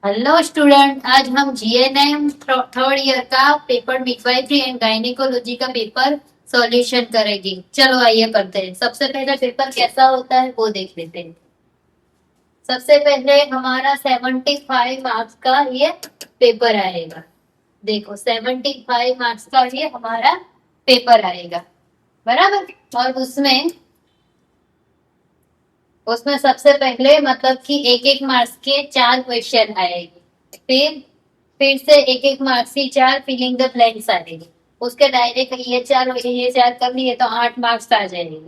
Hello student, आज हम GNM third year का पेपर मिडवाइफरी एंड गायनेकोलॉजी का पेपर सॉल्यूशन करेंगे। चलो आइए करते हैं। सबसे पहले पेपर कैसा होता है वो देख लेते हैं। सबसे पहले हमारा 75 मार्क्स का ये पेपर आएगा। देखो 75 मार्क्स का ये हमारा पेपर आएगा, बराबर। और उसमें उसमें सबसे पहले मतलब कि एक एक मार्क्स के 4 क्वेश्चन आएंगे। फिर से एक एक मार्क्स की 4 फिलिंग द ब्लैंक्स आएंगे। उसके डायरेक्ट ये चार कर लिए तो 8 मार्क्स आ जाएंगे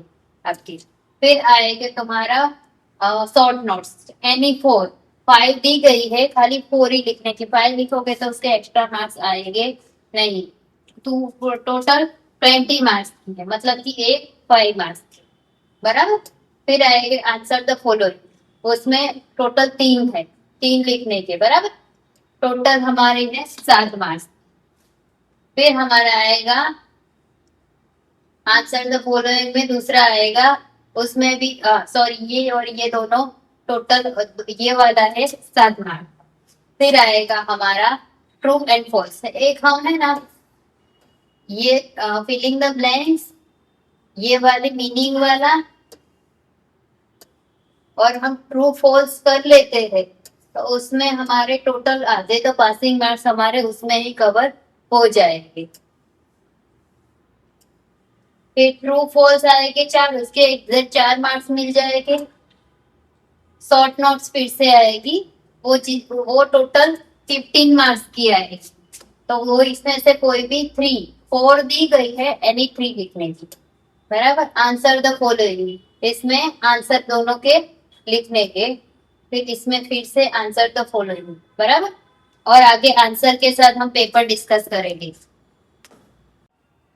आपकी। फिर आएगा तुम्हारा शॉर्ट नोट्स, एनी 4। 5 दी गई है, खाली 4 ही लिखने की। 5 लिखोगे तो उसके एक्स्ट्रा मार्क्स आएंगे नहीं। टोटल 20 मार्क्स की है, मतलब कि एक 5 मार्क्स, बराबर। फिर आएगा आंसर द फॉलोइंग, उसमें टोटल 3 है, 3 लिखने के, बराबर। टोटल हमारे हैं 7 मार्क्स। फिर हमारा आएगा आंसर द फॉलोइंग में दूसरा आएगा, उसमें भी सॉरी, ये और ये दोनों टोटल, ये वाला है 7 मार्क्स। फिर आएगा हमारा ट्रू एंड फॉल्स। एक हम है ना, ये फिलिंग द ब्लैंक्स, ये वाले मीनिंग वाला, और हम ट्रू फॉल्स कर लेते हैं तो उसमें हमारे टोटल आधे तो पासिंग मार्क्स हमारे उसमें ही कवर हो जाएंगे। फिर ट्रू फॉल्स आएंगे 4, उसके एग्जैक्ट 4 मार्क्स मिल जाएंगे। शॉर्ट नोट्स फिर से आएगी, वो चीज वो टोटल 15 मार्क्स की आएगी। तो वो इसमें से कोई भी 4 दी गई है, एनी 3 लिखने की, बराबर। आंसर द फॉलोइंग, इसमें आंसर दोनों के लिखने के। फिर इसमें फिर से आंसर द फॉलोइंग, बराबर। और आगे आंसर के साथ हम पेपर डिस्कस करेंगे।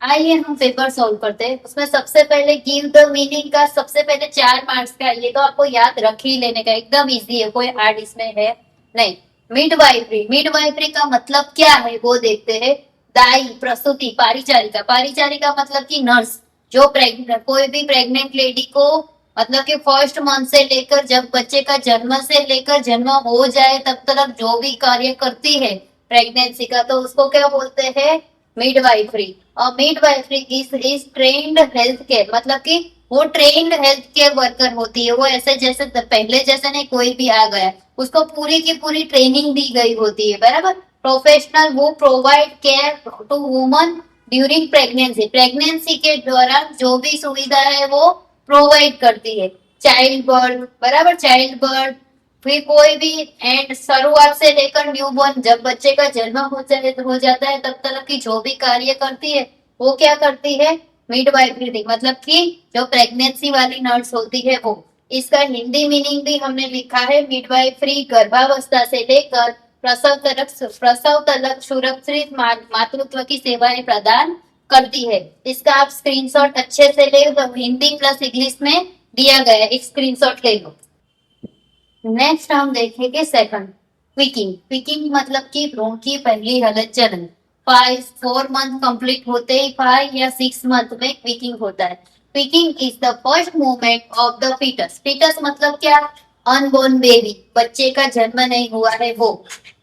आइए हम पेपर सोल्व करते हैं। उसमें सबसे पहले गिव द मीनिंग का सबसे पहले 4 मार्क्स का, ये तो आपको याद रख ही लेने का, एकदम इजी है, कोई हार्ड इसमें है नहीं। मिडवाइफरी, मिडवाइफरी का मतलब क्या है वो देखते हैं। दाई, प्रसूति, पारिचारिका। पारिचारिका मतलब कि नर्स, जो प्रेग्नेंट, कोई भी प्रेग्नेंट लेडी को, मतलब कि फर्स्ट मंथ से लेकर जब बच्चे का जन्म से लेकर जन्म हो जाए तब तक जो भी कार्य करती है प्रेगनेंसी का, तो उसको क्या बोलते हैं, मिडवाइफरी। और midwifery is trained health care, मतलब कि वो ट्रेन्ड हेल्थ केयर वर्कर होती है। वो ऐसे जैसे पहले जैसे नहीं कोई भी आ गया, उसको पूरी की पूरी ट्रेनिंग दी गई होती है, बराबर। प्रोफेशनल, वो provide care to woman during pregnancy, pregnancy के दौरान जो भी सुविधा है वो प्रोवाइड करती है। चाइल्ड बर्थ, बराबर, चाइल्ड बर्थ। फिर कोई भी एंड शुरुआत से लेकर न्यूबॉर्न, जब बच्चे का जन्म हो जाता है तब तक की जो भी कार्य करती है वो क्या करती है, मिडवाइफरी, मतलब कि जो प्रेगनेंसी वाली नर्स होती है वो। इसका हिंदी मीनिंग भी हमने लिखा है, मिडवाइफरी गर्भावस्था से लेकर प्रसव तक सुरक्षित मातृत्व की सेवाएं प्रदान करती है। इसका आप स्क्रीनशॉट अच्छे से ले, हिंदी प्लस इंग्लिश में दिया गया है, एक स्क्रीनशॉट ले लो। नेक्स्ट हम देखेंगे सेकंड, क्विकिंग। क्विकिंग मतलब कि भ्रूण की पहली हलत चलन। 4 मंथ कंप्लीट होते ही 5 या 6 मंथ में क्विकिंग होता है। Quickening is the first movement of the fetus. Fetus मतलब क्या, अनबोर्न बेबी, बच्चे का जन्म नहीं हुआ है वो,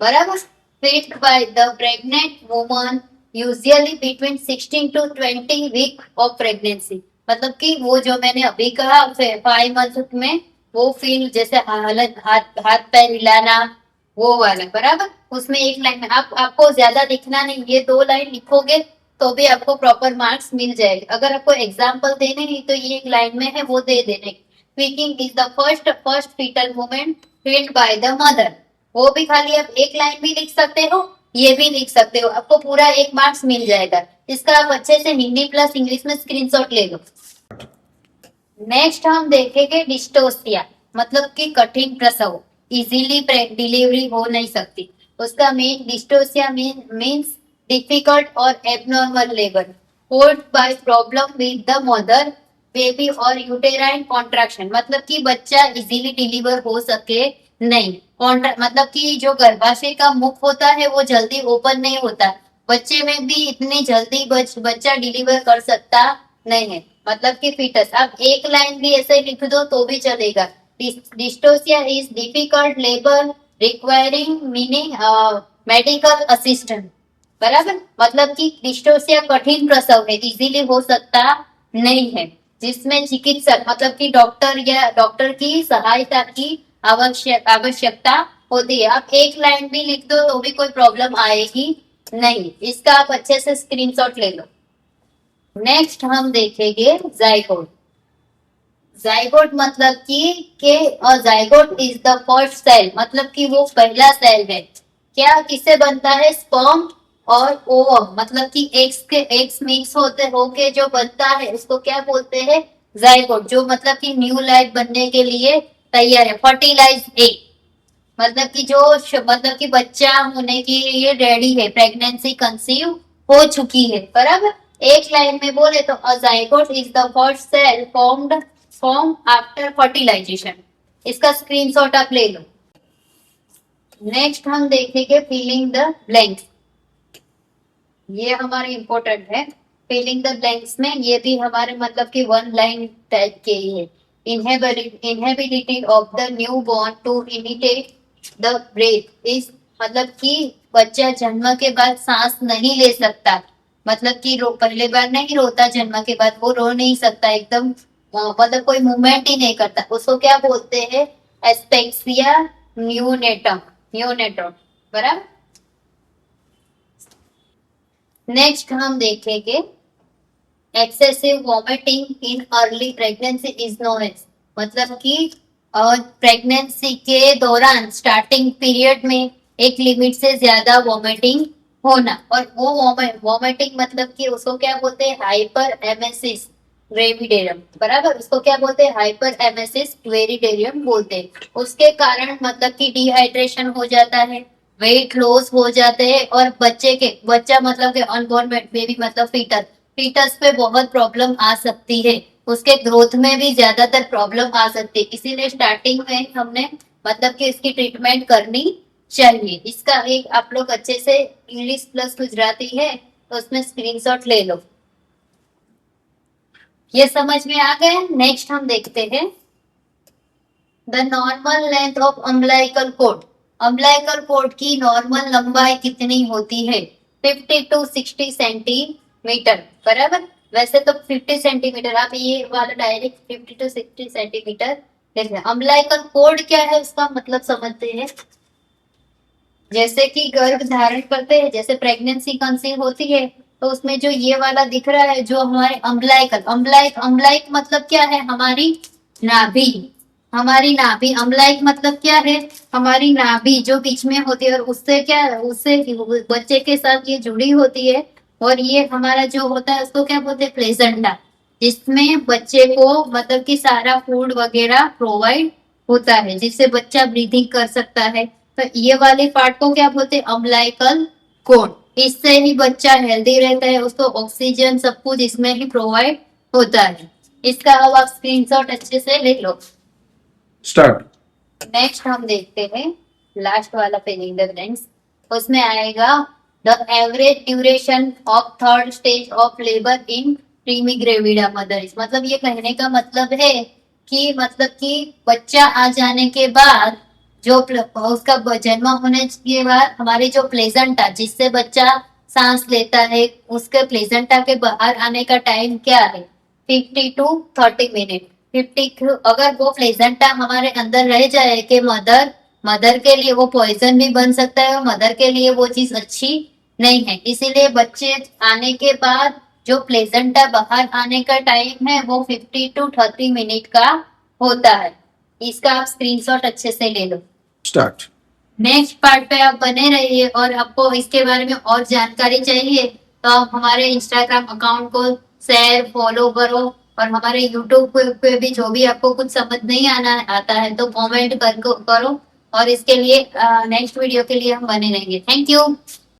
बराबर। Feed by the pregnant woman usually between 16 to 20 week of pregnancy, मतलब कि वो जो मैंने अभी कहा 5 मंथ में वो फील, जैसे हालत, हाथ हाथ पैर हिलाना, वो वाला, बराबर। उसमें एक लाइन में आपको ज्यादा लिखना नहीं, ये 2 लाइन लिखोगे तो भी आपको प्रॉपर मार्क्स मिल जाएंगे। अगर आपको एग्जाम्पल देने नहीं तो ये एक लाइन में है वो दे देने। Speaking is the first fetal movement field by the mother, वो भी खाली आप एक लाइन भी लिख सकते हो, ये भी लिख सकते हो, आपको पूरा 1 मार्क्स मिल जाएगा। इसका आप अच्छे से हिंदी प्लस इंग्लिश में स्क्रीनशॉट ले लो। नेक्स्ट हम देखेंगे डिस्टोसिया, मतलब कि कठिन प्रसव, इजीली डिलीवरी हो नहीं सकती। उसका मीन डिस्टोसिया मीन्स डिफिकल्ट और abnormal labour caused by problem with the mother baby और यूटेराइन कॉन्ट्रैक्शन, मतलब कि बच्चा इजीली डिलीवर हो सके नहीं। मतलब कि जो गर्भाशय का मुख होता है वो जल्दी ओपन नहीं होता, बच्चे में भी इतनी जल्दी बच्चा डिलीवर कर सकता नहीं है, मतलब कि फीटस। आप एक लाइन भी ऐसे लिख दो तो भी चलेगा। Dystocia is difficult labour requiring meaning medical assistant, बराबर, मतलब कि क्लिष्टोस या कठिन प्रसव है, इजीली हो सकता नहीं है, जिसमें चिकित्सक मतलब कि डॉक्टर या डॉक्टर की सहायता की आवश्यकता होती है। आप एक लाइन भी लिख दो तो भी कोई प्रॉब्लम आएगी नहीं। इसका आप अच्छे से स्क्रीनशॉट ले लो। नेक्स्ट हम देखेंगे जाइगोट। जाइगोट मतलब कि zygote is the first cell, मतलब कि वो पहला सेल है। क्या किससे बनता है? स्पर्म और ओवम, मतलब कि एग्स मिक्स होके जो बनता है उसको क्या बोलते हैं? जाइगोट, जो मतलब कि न्यू लाइफ बनने के लिए तैयार है। फर्टिलाइज एग, मतलब कि मतलब कि बच्चा होने की ये रेडी है, प्रेगनेंसी कंसीव हो चुकी है, बराबर। एक लाइन में बोले तो a zygote is the first cell form after fertilization. इसका स्क्रीनशॉट आप ले लो। नेक्स्ट हम देखेंगे फिलिंग द ब्लैंक्स। ये हमारे इम्पोर्टेंट है। फिलिंग द ब्लैंक्स में ये भी हमारे मतलब कि वन लाइन टाइप के ही है। Inability of the newborn to imitate the breath is, मतलब कि बच्चा जन्म के बाद सांस नहीं ले सकता, मतलब कि पहले बार नहीं रोता, जन्म के बाद वो रो नहीं सकता एकदम, मतलब कोई मूवमेंट ही नहीं करता, उसको क्या बोलते हैं? एस्पेक्सिया न्यूनेटम, न्यूनेटम, बराबर। नेक्स्ट हम देखेंगे excessive vomiting in early pregnancy is known as, मतलब कि प्रेगनेंसी के दौरान स्टार्टिंग पीरियड में एक लिमिट से ज्यादा वॉमिटिंग होना, और वो वॉमिटिंग मतलब कि उसको क्या बोलते हैं? हाइपर एमेसिस ग्रेविडेरियम, बराबर, उसको क्या बोलते हैं? हाइपर एमेसिस ग्रेविडेरियम बोलते हैं। उसके कारण मतलब कि डिहाइड्रेशन हो जाता है, वेट लॉस हो जाते हैं, और बच्चा मतलब के अनबॉर्न बेबी मतलब फीटस पे बहुत प्रॉब्लम आ सकती है, उसके ग्रोथ में भी ज्यादातर प्रॉब्लम आ सकती है। इसीलिए स्टार्टिंग में हमने मतलब कि इसकी ट्रीटमेंट करनी चाहिए। इसका एक आप लोग अच्छे से इंग्लिश प्लस गुजराती है तो उसमें स्क्रीनशॉट ले लो। ये समझ में आ गया। नेक्स्ट हम देखते हैं the normal length of umbilical cord. Umbilical cord की नॉर्मल लंबाई कितनी होती है? 50 टू 60 सेंटीमीटर, बराबर। वैसे तो 50 सेंटीमीटर, आप ये वाला डायरेक्ट 50 टू 60 सेंटीमीटर देखिए। अम्बिलिकल कोड क्या है उसका मतलब समझते हैं। जैसे कि गर्भ धारण करते हैं, जैसे प्रेगनेंसी कंसीव होती है, तो उसमें जो ये वाला दिख रहा है जो हमारे अम्बलाइक मतलब क्या है? हमारी नाभि, हमारी नाभि। अम्बलाइक मतलब क्या है? हमारी नाभि जो बीच में होती है, और उससे क्या, उससे बच्चे के साथ ये जुड़ी होती है। और ये हमारा जो होता है उसको क्या बोलते हैं? प्लेसेंटा, जिसमें बच्चे को मतलब कि सारा फूड वगैरह प्रोवाइड होता है, जिससे बच्चा ब्रीथिंग कर सकता है। तो ये वाले पार्ट को क्या बोलते हैं? Umbilical code. इससे ही बच्चा हेल्दी रहता है, उसको ऑक्सीजन सब कुछ इसमें ही प्रोवाइड होता है। इसका अब आप स्क्रीनशॉट अच्छे से ले लो। स्टार्ट। नेक्स्ट हम देखते हैं लास्ट वाला फिलिंग द ब्लैंक्स। उसमें आएगा the average duration of third stage of labour in primigravida mother. मतलब ये कहने का मतलब है कि मतलब कि बच्चा आ जाने के बाद जो उसका जन्म होने के बाद हमारी जो प्लेजेंटा जिससे बच्चा सांस लेता है, उसके प्लेजेंटा के बाहर आने का टाइम क्या है? 50 टू 30 मिनट। 50, अगर वो प्लेजेंटा हमारे अंदर रह जाए कि मदर के लिए वो पॉइजन भी बन सकता है, और मदर के लिए वो चीज अच्छी नहीं है। इसीलिए बच्चे आने के बाद जो प्लेजेंटा बाहर आने का टाइम है वो 50 टू 30 मिनट का होता है। इसका आप स्क्रीनशॉट अच्छे से ले लो। स्टार्ट। नेक्स्ट पार्ट पे आप बने रहिए, और आपको इसके बारे में और जानकारी चाहिए तो आप हमारे इंस्टाग्राम अकाउंट को शेयर फॉलो करो, और हमारे यूट्यूब पे भी जो भी आपको कुछ समझ नहीं आता है तो कमेंट करो। और इसके लिए नेक्स्ट वीडियो के लिए हम बने रहेंगे। Thank you.